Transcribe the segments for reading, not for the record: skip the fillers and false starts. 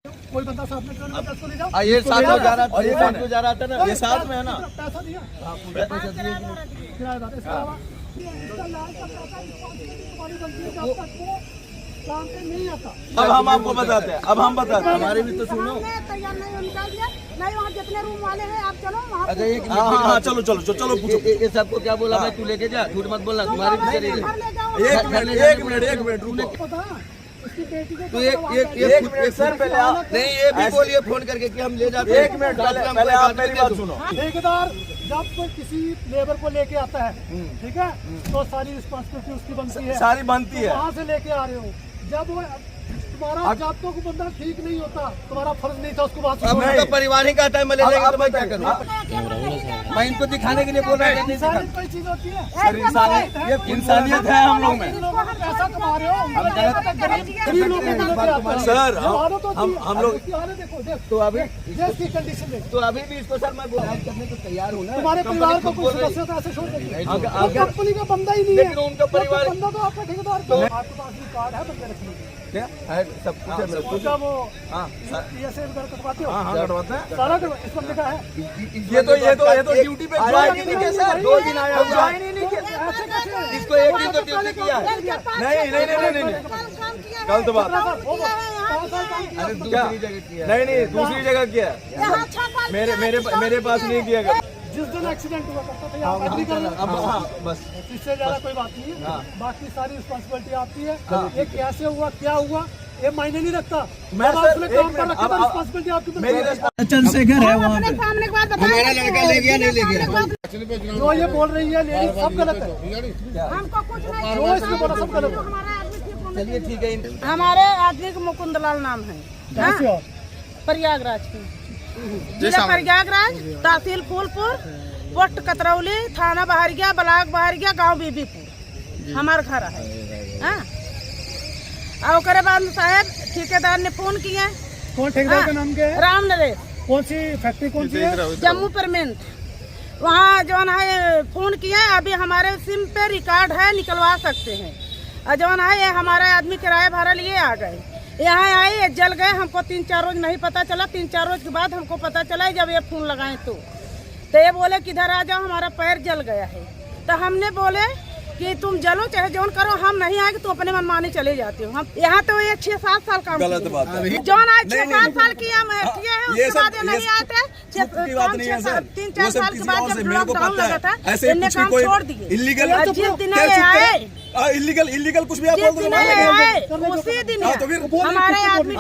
कोई बंदा साथ में क्यों नहीं, ले जाओ। ये साथ में जा रहा था, ये साथ में जा रहा था ना, ये साथ में है ना। पैसा दिया किराएदार, इसके अलावा इसका लाल का पैसा तुम्हारी गलती है, जब तक वो काम पे नहीं आता। अब हम आपको बताते हैं, अब हम बताते हैं, हमारी भी तो सुनो। तैयार नहीं निकाल दिया, नहीं वहाँ जितने रूम वाले हैं आप चलो वहाँ। अच्छा एक हाँ चलो चलो चलो पूछो। ये सबको क्या बोला भाई, तू लेके जा, झूठ मत बोलना, तुम्हारी भी चलेगी। एक मिनट रुको। तो एक सर पहले नहीं ये भी बोलिए फोन करके कि हम ले जाते हैं। एक मिनट पहले आप मेरी बात सुनो। ठेकेदार जब कोई किसी लेबर को लेके आता है, ठीक है, तो सारी रिस्पॉन्सिबिलिटी उसकी बनती है, सारी बनती है। वहाँ से लेके आ रहे हो, जब वो तुम्हारा जब तो बंदा ठीक नहीं होता, तुम्हारा फर्ज नहीं था उसको वहाँ से। तो परिवार ही कहता है मैं ले जाएगा तो मैं क्या करूँ? मैं इनको दिखाने के लिए बोल रहा हूँ। इंसानियत कोई चीज होती है, ये इंसानियत है हम लोग में। पैसा कमा रहे हो, सर हम लोग देखो तो अभी देश की कंडीशन देख, तो अभी भी इसको सर मैं करने को तैयार हूँ ना। तुम्हारे परिवार को कुछ सदस्य ऐसे छोड़ देंगे, कंपनी का बंदा ही नहीं है, लेकिन उनका परिवार बंदा तो आपका ठेकेदार तो आपके पास भी कार्ड है बंदे रखने के क्या है सब कुछ है मेरे को। क्या वो हाँ ऐसे वगैरह कटवाते हो? हाँ कटवाते हैं सारा इस पर लिखा है। ये तो ड्यूटी पे ज्वाइन ही नहीं किया सर, 2 दिन आया ज्वाइन ही नहीं किया। इसको एक दिन तो ड्यूटी किया है। नहीं कल तो बात अरे दूसरी जगह किया। नहीं दूसरी जगह किया है, मेरे पास नहीं किया। जिस दिन एक्सीडेंट हुआ करता था यहाँ एग्री करना, बस इससे ज्यादा कोई बात नहीं है। बाकी सारी रिस्पॉन्सिबिलिटी आपकी है। ये कैसे हुआ क्या हुआ ये मायने नहीं रखता, मैं आपने काम कर रखा था, रिस्पॉन्सिबिलिटी आपकी। चंद्रशेखर है वहाँ पे, सामने की बात बताओ, मेरा लड़का ले गया नहीं ले गया। जो ये बोल रही है लेडीज सब गलत है, हमको कुछ नहीं, जो इसने बोला सब गलत है। चलिए ठीक है। हमारे आदमी का मुकुंदलाल नाम है, प्रयागराज की, जिला प्रयागराज, तहसील फूलपुर, पोस्ट कतरौली, थाना बहरिया, ब्लॉक बहरिया, गांव बीबीपुर हमारा घर है। और उसके बाद साहब ठेकेदार ने फोन किया। कौन ठेकेदार का नाम क्या है? राम नरेश। कौन सी फैक्ट्री कौन सी है? जम्मू परमेंट। वहाँ जो है फोन किया, अभी हमारे सिम पे रिकॉर्ड है, निकलवा सकते हैं। और जो है ये हमारे आदमी किराया भाड़ा लिए आ गए, यहाँ आए जल गए, हमको 3-4 रोज नहीं पता चला। 3-4 रोज के बाद हमको पता चला जब ये फोन लगाए तो ये बोले कि इधर आ जाओ, हमारा पैर जल गया है। तो हमने बोले कि तुम जलो चाहे जोन करो, हम नहीं आएंगे, तो अपने मनमानी चले जाते हो। हम यहाँ तो ये 6-7 साल काम गलत बात है। जोन आज 6-7 साल किया मैं किए हैं, उसके बाद नहीं आए थे। 3-4 साल के बाद जब लॉकडाउन लगा था इनने काम छोड़ दिए। इलीगल जिस दिन ये आए, इलीगल कुछ भी आप बोल दो उसी दिन हमारे आदमी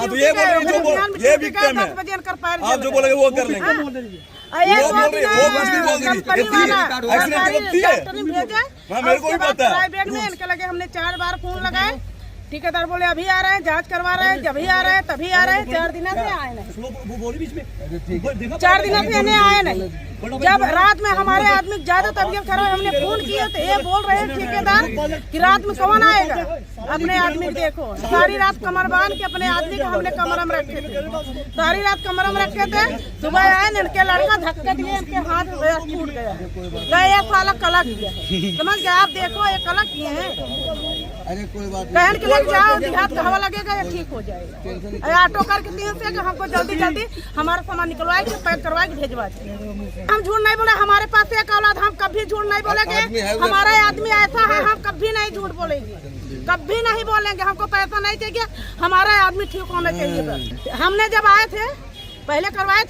ये विक्टिम है। आप जो बोलेंगे वो कर लेंगे। मेरे को भी पता है। प्राइवेट में इनके लगे, हमने 4 बार फोन लगाए, ठेकेदार बोले अभी आ रहे हैं, जांच करवा रहे हैं, जब ही आ रहे हैं तभी आ रहे हैं। 4 दिन से आए नहीं, 4 दिन से इन्हें आए नहीं। जब रात में हमारे आदमी ज्यादा तबीयत खराब, हमने फोन किया तो ये बोल रहे हैं ठेकेदार कि रात में कौन आएगा, अपने आदमी को देखो। सारी रात कमर बांध के अपने आदमी को हमने कमर में रखे थे, सारी रात कमर में रखे थे। सुबह आए इनके लड़का धक्का दिए, इनके हाथ टूट गया, गए साला कला किया है। समझ गए आप, देखो ये कला किए हैं। अरे कोई बात बहन के लग जाओ, देहात का हवा लगेगा या ठीक हो जाएगा। ऑटो करके 3 से हमको जल्दी हमारा सामान निकलवाए के पैक करवाए के भेजवा दिए। हम झूठ नहीं बोले, हमारे पास एक औलाद, हम कभी झूठ नहीं बोलेंगे। हमारा आदमी ऐसा है, हम कभी नहीं झूठ बोलेंगे, कभी नहीं बोलेंगे। हमको पैसा नहीं चाहिए, हमारा आदमी ठीक होना चाहिए बस। हमने जब आए थे पहले करवाए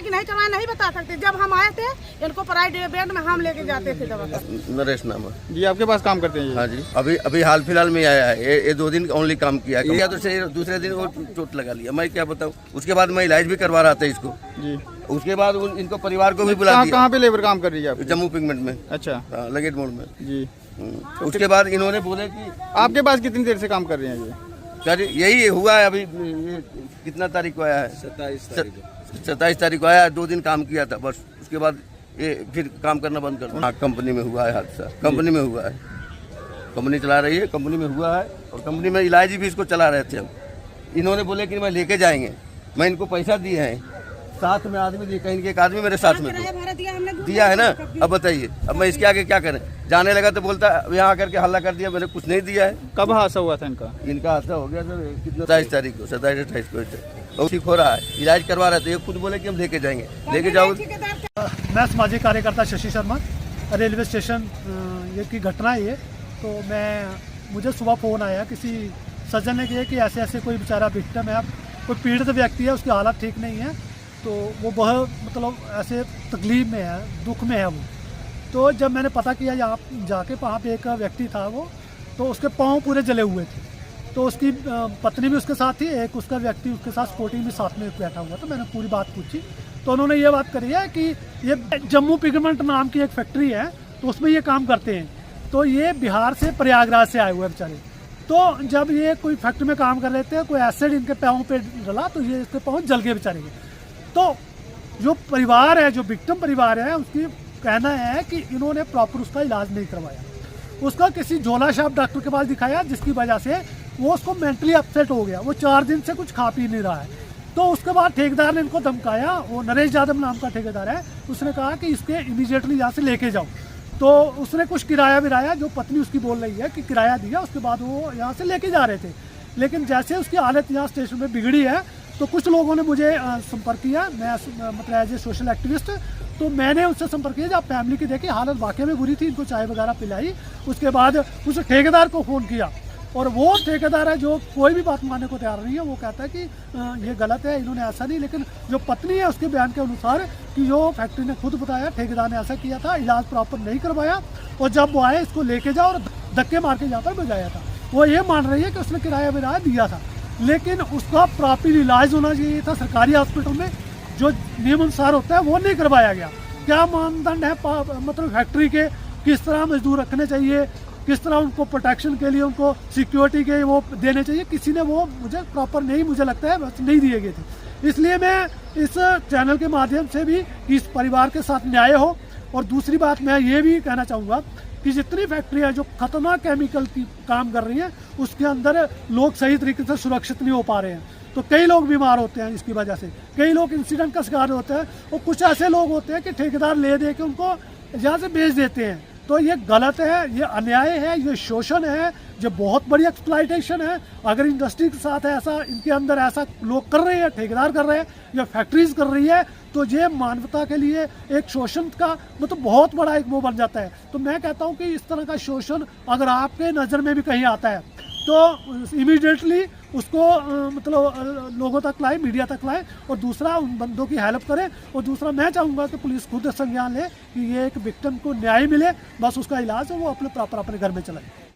कि नहीं करवाए नहीं बता सकते। जब हम आए थे इनको प्राइवेट में हम लेके जाते थे दवा। नरेश नाम है जी, आपके पास काम करते हैं? हाँ जी, अभी हाल फिलहाल में आया है। ये 2 दिन ओनली काम किया तो दूसरे दिन वो चोट लगा लिया। मैं क्या बताऊँ, उसके बाद मैं इलाज भी करवा रहा था इसको जी। उसके बाद इनको परिवार को भी बुला दिया। कहाँ पे लेबर काम कर रही है? जम्मू पिगमेंट में। अच्छा, लगेट मोड़ में जी। उसके बाद इन्होंने बोले कि आपके पास कितनी देर से काम कर रहे हैं ये? सर यही हुआ है अभी, कितना तारीख को आया है? 27 तारीख को आया है। 2 दिन काम किया था बस, उसके बाद ये फिर काम करना बंद कर दिया। हाँ, कंपनी में हुआ है हादसा, कंपनी में हुआ है। कंपनी चला रही है, कंपनी में हुआ है और कंपनी में इलाज भी इसको चला रहे थे हम। इन्होंने बोले कि मैं लेके जाएंगे, मैं इनको पैसा दिए हैं, साथ में आदमी दिए, कहीं एक आदमी मेरे साथ में दिया है ना। अब बताइए, अब मैं इसके आगे क्या करें? जाने लगा तो बोलता यहाँ आकर के हल्ला कर दिया, मैंने कुछ नहीं दिया है। कब हादसा हुआ था इनका? इनका हादसा हो गया सर कितना 27 तारीख को, 27-28 को। और ठीक हो रहा है, इलाज करवा रहा है, तो ये खुद बोले कि हम लेके जाएंगे, लेके जाओ। मैं सामाजिक कार्यकर्ता शशि शर्मा, रेलवे स्टेशन ये की घटना है ये। तो मुझे सुबह फ़ोन आया किसी सज्जन ने किया कि ऐसे ऐसे कोई बेचारा विक्टिम है, कोई पीड़ित व्यक्ति है, उसकी हालत ठीक नहीं है, तो वो बहुत मतलब ऐसे तकलीफ में है, दुख में है वो। तो जब मैंने पता किया यहाँ जाके, वहाँ पे एक व्यक्ति था वो, तो उसके पाँव पूरे जले हुए थे, तो उसकी पत्नी भी उसके साथ थी, एक उसका व्यक्ति उसके साथ स्पोर्टिंग भी साथ में बैठा हुआ। तो मैंने पूरी बात पूछी, तो उन्होंने ये बात करी है कि ये जम्मू पिगमेंट नाम की एक फैक्ट्री है, तो उसमें ये काम करते हैं। तो ये बिहार से प्रयागराज से आए हुए हैं बेचारे। तो जब ये कोई फैक्ट्री में काम कर रहे थे, कोई एसिड इनके पाँव पे डला, तो ये इसके पाँव जल गए बेचारे के। तो जो परिवार है, जो विक्टिम परिवार है, उसकी कहना है कि इन्होंने प्रॉपर उसका इलाज नहीं करवाया, उसका किसी झोला छाप डॉक्टर के पास दिखाया, जिसकी वजह से वो उसको मेंटली अपसेट हो गया। वो 4 दिन से कुछ खा पी नहीं रहा है। तो उसके बाद ठेकेदार ने इनको धमकाया, वो नरेश यादव नाम का ठेकेदार है, उसने कहा कि इसके इमीडिएटली यहाँ से लेके जाओ। तो उसने कुछ किराया विराया, जो पत्नी उसकी बोल रही है कि किराया दिया, उसके बाद वो यहाँ से लेके जा रहे थे। लेकिन जैसे उसकी हालत यहाँ स्टेशन में बिगड़ी है, तो कुछ लोगों ने मुझे संपर्क किया, मैं मतलब एज ए सोशल एक्टिविस्ट, तो मैंने उससे संपर्क किया। जब फैमिली की देखी हालत वाकई में बुरी थी, इनको चाय वगैरह पिलाई, उसके बाद उस ठेकेदार को फ़ोन किया, और वो ठेकेदार है जो कोई भी बात मानने को तैयार नहीं है। वो कहता है कि ये गलत है, इन्होंने ऐसा नहीं। लेकिन जो पत्नी है उसके बयान के अनुसार कि जो फैक्ट्री ने खुद बताया ठेकेदार ने ऐसा किया था, इलाज प्रॉपर नहीं करवाया, और जब वो आए इसको लेके जाओ और धक्के मार के यहाँ पर भिजाया था। वो ये मान रही है कि उसने किराया विराया दिया था, लेकिन उसका प्रॉपर इलाज होना चाहिए था सरकारी हॉस्पिटल में, जो नियम अनुसार होता है वो नहीं करवाया गया। क्या मानदंड है मतलब फैक्ट्री के, किस तरह मजदूर रखने चाहिए, किस तरह उनको प्रोटेक्शन के लिए उनको सिक्योरिटी के वो देने चाहिए, किसी ने वो मुझे प्रॉपर नहीं, मुझे लगता है बस नहीं दिए गए थे। इसलिए मैं इस चैनल के माध्यम से भी इस परिवार के साथ न्याय हो। और दूसरी बात मैं ये भी कहना चाहूँगा कि जितनी फैक्ट्री है जो खतरनाक केमिकल की काम कर रही हैं, उसके अंदर लोग सही तरीके से सुरक्षित नहीं हो पा रहे हैं, तो कई लोग बीमार होते हैं इसकी वजह से, कई लोग इंसिडेंट का शिकार होते हैं, और कुछ ऐसे लोग होते हैं कि ठेकेदार ले दे के उनको यहाँ से बेच देते हैं। तो ये गलत है, ये अन्याय है, ये शोषण है, ये बहुत बड़ी एक्सप्लॉयटेशन है। अगर इंडस्ट्री के साथ ऐसा, इनके अंदर ऐसा लोग कर रहे हैं, ठेकेदार कर रहे हैं या फैक्ट्रीज कर रही है, तो ये मानवता के लिए एक शोषण का मतलब बहुत बड़ा एक वो बन जाता है। तो मैं कहता हूँ कि इस तरह का शोषण अगर आपके नज़र में भी कहीं आता है, तो इमीडिएटली उसको मतलब लोगों तक लाए, मीडिया तक लाए, और दूसरा उन बंदों की हेल्प करें। और दूसरा मैं चाहूँगा कि पुलिस खुद संज्ञान ले कि ये एक विक्टिम को न्याय मिले, बस उसका इलाज है वो अपने प्रॉपर अपने घर में चलाए।